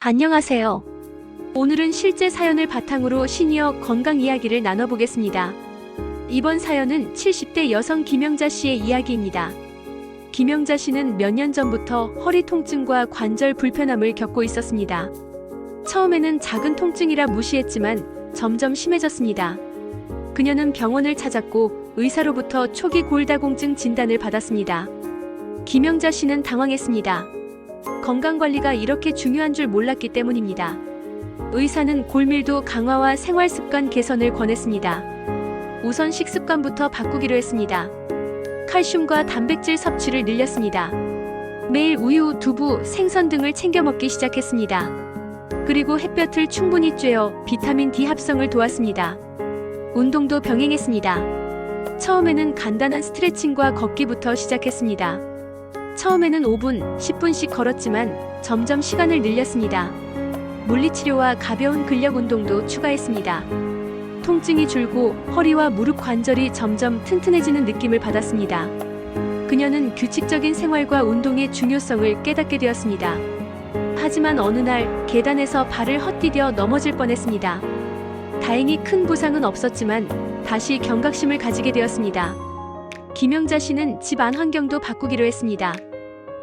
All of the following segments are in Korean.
안녕하세요. 오늘은 실제 사연을 바탕으로 시니어 건강 이야기를 나눠보겠습니다. 이번 사연은 70대 여성 김영자 씨의 이야기입니다. 김영자 씨는 몇 년 전부터 허리 통증과 관절 불편함을 겪고 있었습니다. 처음에는 작은 통증이라 무시했지만 점점 심해졌습니다. 그녀는 병원을 찾았고 의사로부터 초기 골다공증 진단을 받았습니다. 김영자 씨는 당황했습니다. 건강관리가 이렇게 중요한 줄 몰랐기 때문입니다. 의사는 골밀도 강화와 생활습관 개선을 권했습니다. 우선 식습관부터 바꾸기로 했습니다. 칼슘과 단백질 섭취를 늘렸습니다. 매일 우유, 두부, 생선 등을 챙겨 먹기 시작했습니다. 그리고 햇볕을 충분히 쬐어 비타민 D 합성을 도왔습니다. 운동도 병행했습니다. 처음에는 간단한 스트레칭과 걷기부터 시작했습니다. 처음에는 5분, 10분씩 걸었지만 점점 시간을 늘렸습니다. 물리치료와 가벼운 근력 운동도 추가했습니다. 통증이 줄고 허리와 무릎 관절이 점점 튼튼해지는 느낌을 받았습니다. 그녀는 규칙적인 생활과 운동의 중요성을 깨닫게 되었습니다. 하지만 어느 날 계단에서 발을 헛디뎌 넘어질 뻔했습니다. 다행히 큰 부상은 없었지만 다시 경각심을 가지게 되었습니다. 김영자 씨는 집 안 환경도 바꾸기로 했습니다.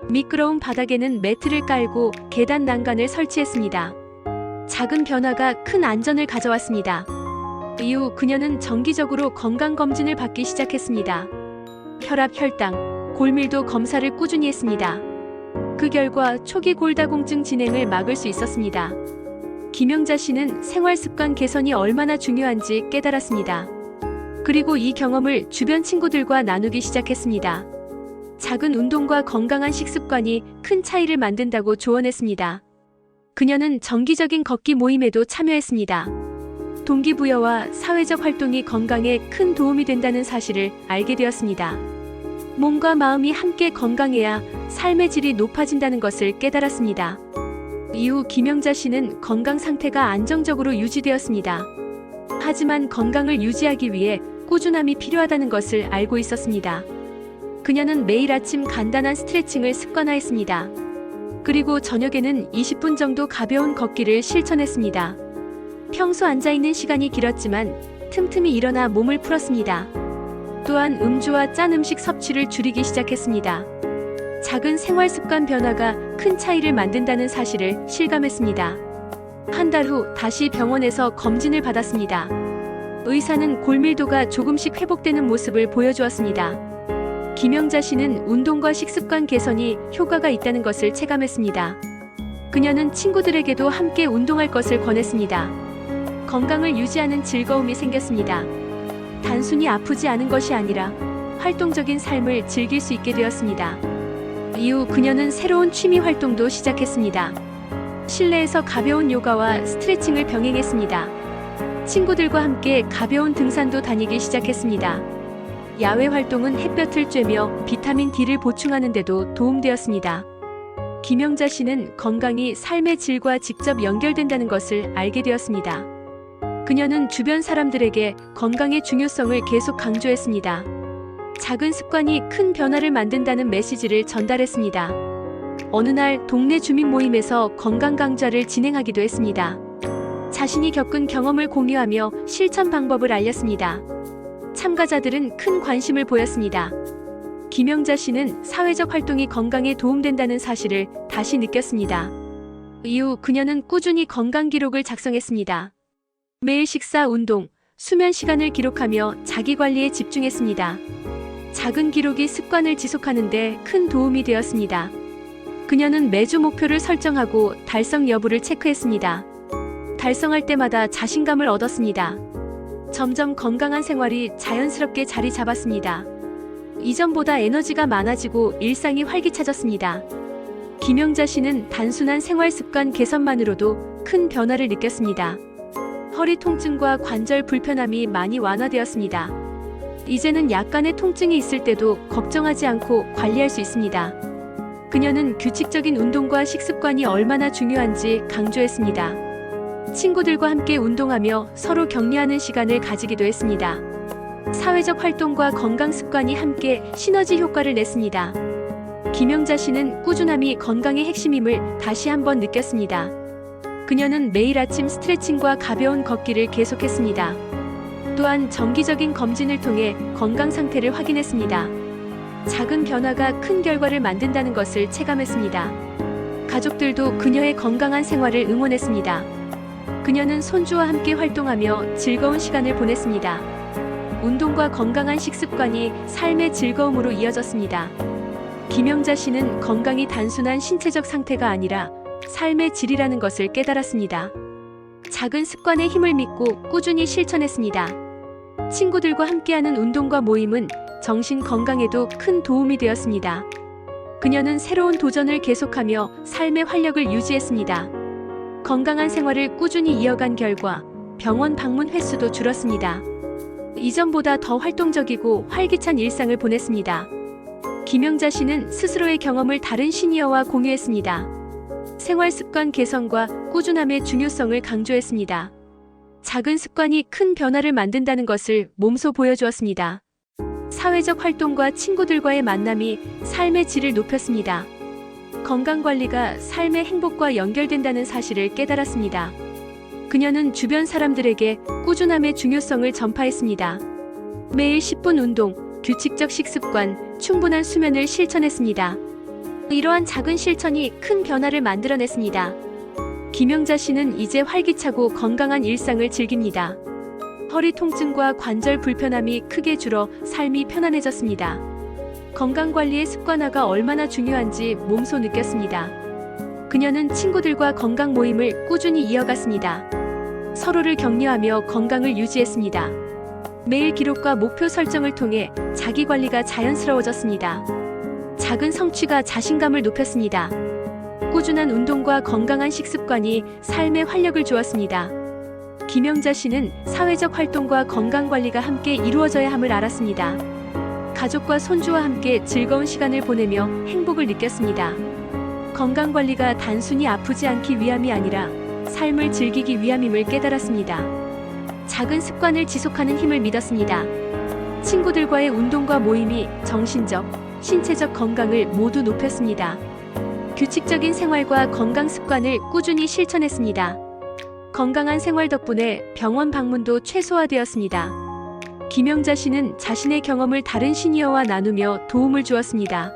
미끄러운 바닥에는 매트를 깔고 계단 난간을 설치했습니다. 작은 변화가 큰 안전을 가져왔습니다. 이후 그녀는 정기적으로 건강검진을 받기 시작했습니다. 혈압, 혈당, 골밀도 검사를 꾸준히 했습니다. 그 결과 초기 골다공증 진행을 막을 수 있었습니다. 김영자 씨는 생활습관 개선이 얼마나 중요한지 깨달았습니다. 그리고 이 경험을 주변 친구들과 나누기 시작했습니다. 작은 운동과 건강한 식습관이 큰 차이를 만든다고 조언했습니다. 그녀는 정기적인 걷기 모임에도 참여했습니다. 동기부여와 사회적 활동이 건강에 큰 도움이 된다는 사실을 알게 되었습니다. 몸과 마음이 함께 건강해야 삶의 질이 높아진다는 것을 깨달았습니다. 이후 김영자 씨는 건강 상태가 안정적으로 유지되었습니다. 하지만 건강을 유지하기 위해 꾸준함이 필요하다는 것을 알고 있었습니다. 그녀는 매일 아침 간단한 스트레칭을 습관화했습니다. 그리고 저녁에는 20분 정도 가벼운 걷기를 실천했습니다. 평소 앉아있는 시간이 길었지만 틈틈이 일어나 몸을 풀었습니다. 또한 음주와 짠 음식 섭취를 줄이기 시작했습니다. 작은 생활습관 변화가 큰 차이를 만든다는 사실을 실감했습니다. 한 달 후 다시 병원에서 검진을 받았습니다. 의사는 골밀도가 조금씩 회복되는 모습을 보여주었습니다. 김영자 씨는 운동과 식습관 개선이 효과가 있다는 것을 체감했습니다. 그녀는 친구들에게도 함께 운동할 것을 권했습니다. 건강을 유지하는 즐거움이 생겼습니다. 단순히 아프지 않은 것이 아니라 활동적인 삶을 즐길 수 있게 되었습니다. 이후 그녀는 새로운 취미 활동도 시작했습니다. 실내에서 가벼운 요가와 스트레칭을 병행했습니다. 친구들과 함께 가벼운 등산도 다니기 시작했습니다. 야외 활동은 햇볕을 쬐며 비타민 D를 보충하는 데도 도움되었습니다. 김영자 씨는 건강이 삶의 질과 직접 연결된다는 것을 알게 되었습니다. 그녀는 주변 사람들에게 건강의 중요성을 계속 강조했습니다. 작은 습관이 큰 변화를 만든다는 메시지를 전달했습니다. 어느 날 동네 주민 모임에서 건강 강좌를 진행하기도 했습니다. 자신이 겪은 경험을 공유하며 실천 방법을 알렸습니다. 참가자들은 큰 관심을 보였습니다. 김영자 씨는 사회적 활동이 건강에 도움된다는 사실을 다시 느꼈습니다. 이후 그녀는 꾸준히 건강 기록을 작성했습니다. 매일 식사, 운동, 수면 시간을 기록하며 자기 관리에 집중했습니다. 작은 기록이 습관을 지속하는 데 큰 도움이 되었습니다. 그녀는 매주 목표를 설정하고 달성 여부를 체크했습니다. 달성할 때마다 자신감을 얻었습니다. 점점 건강한 생활이 자연스럽게 자리 잡았습니다. 이전보다 에너지가 많아지고 일상이 활기차졌습니다. 김영자 씨는 단순한 생활 습관 개선만으로도 큰 변화를 느꼈습니다. 허리 통증과 관절 불편함이 많이 완화되었습니다. 이제는 약간의 통증이 있을 때도 걱정하지 않고 관리할 수 있습니다. 그녀는 규칙적인 운동과 식습관이 얼마나 중요한지 강조했습니다. 친구들과 함께 운동하며 서로 격려하는 시간을 가지기도 했습니다. 사회적 활동과 건강 습관이 함께 시너지 효과를 냈습니다. 김영자 씨는 꾸준함이 건강의 핵심임을 다시 한번 느꼈습니다. 그녀는 매일 아침 스트레칭과 가벼운 걷기를 계속했습니다. 또한 정기적인 검진을 통해 건강 상태를 확인했습니다. 작은 변화가 큰 결과를 만든다는 것을 체감했습니다. 가족들도 그녀의 건강한 생활을 응원했습니다. 그녀는 손주와 함께 활동하며 즐거운 시간을 보냈습니다. 운동과 건강한 식습관이 삶의 즐거움으로 이어졌습니다. 김영자 씨는 건강이 단순한 신체적 상태가 아니라 삶의 질이라는 것을 깨달았습니다. 작은 습관의 힘을 믿고 꾸준히 실천했습니다. 친구들과 함께하는 운동과 모임은 정신 건강에도 큰 도움이 되었습니다. 그녀는 새로운 도전을 계속하며 삶의 활력을 유지했습니다. 건강한 생활을 꾸준히 이어간 결과 병원 방문 횟수도 줄었습니다. 이전보다 더 활동적이고 활기찬 일상을 보냈습니다. 김영자 씨는 스스로의 경험을 다른 시니어와 공유했습니다. 생활 습관 개선과 꾸준함의 중요성을 강조했습니다. 작은 습관이 큰 변화를 만든다는 것을 몸소 보여주었습니다. 사회적 활동과 친구들과의 만남이 삶의 질을 높였습니다. 건강관리가 삶의 행복과 연결된다는 사실을 깨달았습니다. 그녀는 주변 사람들에게 꾸준함의 중요성을 전파했습니다. 매일 10분 운동, 규칙적 식습관, 충분한 수면을 실천했습니다. 이러한 작은 실천이 큰 변화를 만들어냈습니다. 김영자 씨는 이제 활기차고 건강한 일상을 즐깁니다. 허리 통증과 관절 불편함이 크게 줄어 삶이 편안해졌습니다. 건강관리의 습관화가 얼마나 중요한지 몸소 느꼈습니다. 그녀는 친구들과 건강 모임을 꾸준히 이어갔습니다. 서로를 격려하며 건강을 유지했습니다. 매일 기록과 목표 설정을 통해 자기관리가 자연스러워졌습니다. 작은 성취가 자신감을 높였습니다. 꾸준한 운동과 건강한 식습관이 삶에 활력을 주었습니다. 김영자 씨는 사회적 활동과 건강관리가 함께 이루어져야 함을 알았습니다. 가족과 손주와 함께 즐거운 시간을 보내며 행복을 느꼈습니다. 건강관리가 단순히 아프지 않기 위함이 아니라 삶을 즐기기 위함임을 깨달았습니다. 작은 습관을 지속하는 힘을 믿었습니다. 친구들과의 운동과 모임이 정신적, 신체적 건강을 모두 높였습니다. 규칙적인 생활과 건강 습관을 꾸준히 실천했습니다. 건강한 생활 덕분에 병원 방문도 최소화되었습니다. 김영자 씨는 자신의 경험을 다른 시니어와 나누며 도움을 주었습니다.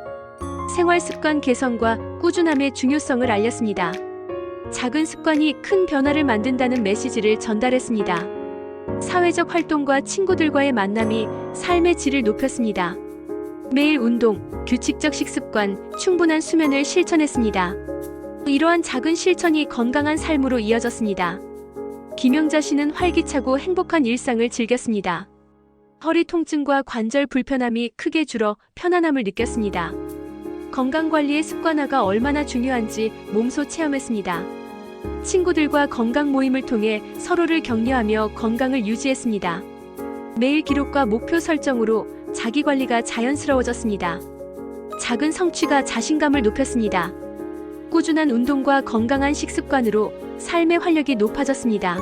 생활 습관 개선과 꾸준함의 중요성을 알렸습니다. 작은 습관이 큰 변화를 만든다는 메시지를 전달했습니다. 사회적 활동과 친구들과의 만남이 삶의 질을 높였습니다. 매일 운동, 규칙적 식습관, 충분한 수면을 실천했습니다. 이러한 작은 실천이 건강한 삶으로 이어졌습니다. 김영자 씨는 활기차고 행복한 일상을 즐겼습니다. 허리 통증과 관절 불편함이 크게 줄어 편안함을 느꼈습니다. 건강관리의 습관화가 얼마나 중요한지 몸소 체험했습니다. 친구들과 건강 모임을 통해 서로를 격려하며 건강을 유지했습니다. 매일 기록과 목표 설정으로 자기관리가 자연스러워졌습니다. 작은 성취가 자신감을 높였습니다. 꾸준한 운동과 건강한 식습관으로 삶의 활력이 높아졌습니다.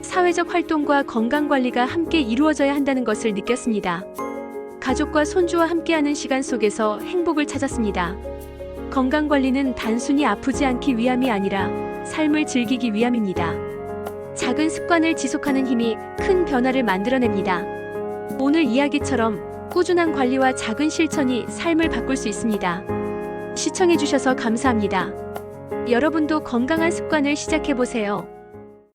사회적 활동과 건강관리가 함께 이루어져야 한다는 것을 느꼈습니다. 가족과 손주와 함께하는 시간 속에서 행복을 찾았습니다. 건강관리는 단순히 아프지 않기 위함이 아니라 삶을 즐기기 위함입니다. 작은 습관을 지속하는 힘이 큰 변화를 만들어냅니다. 오늘 이야기처럼 꾸준한 관리와 작은 실천이 삶을 바꿀 수 있습니다. 시청해주셔서 감사합니다. 여러분도 건강한 습관을 시작해보세요.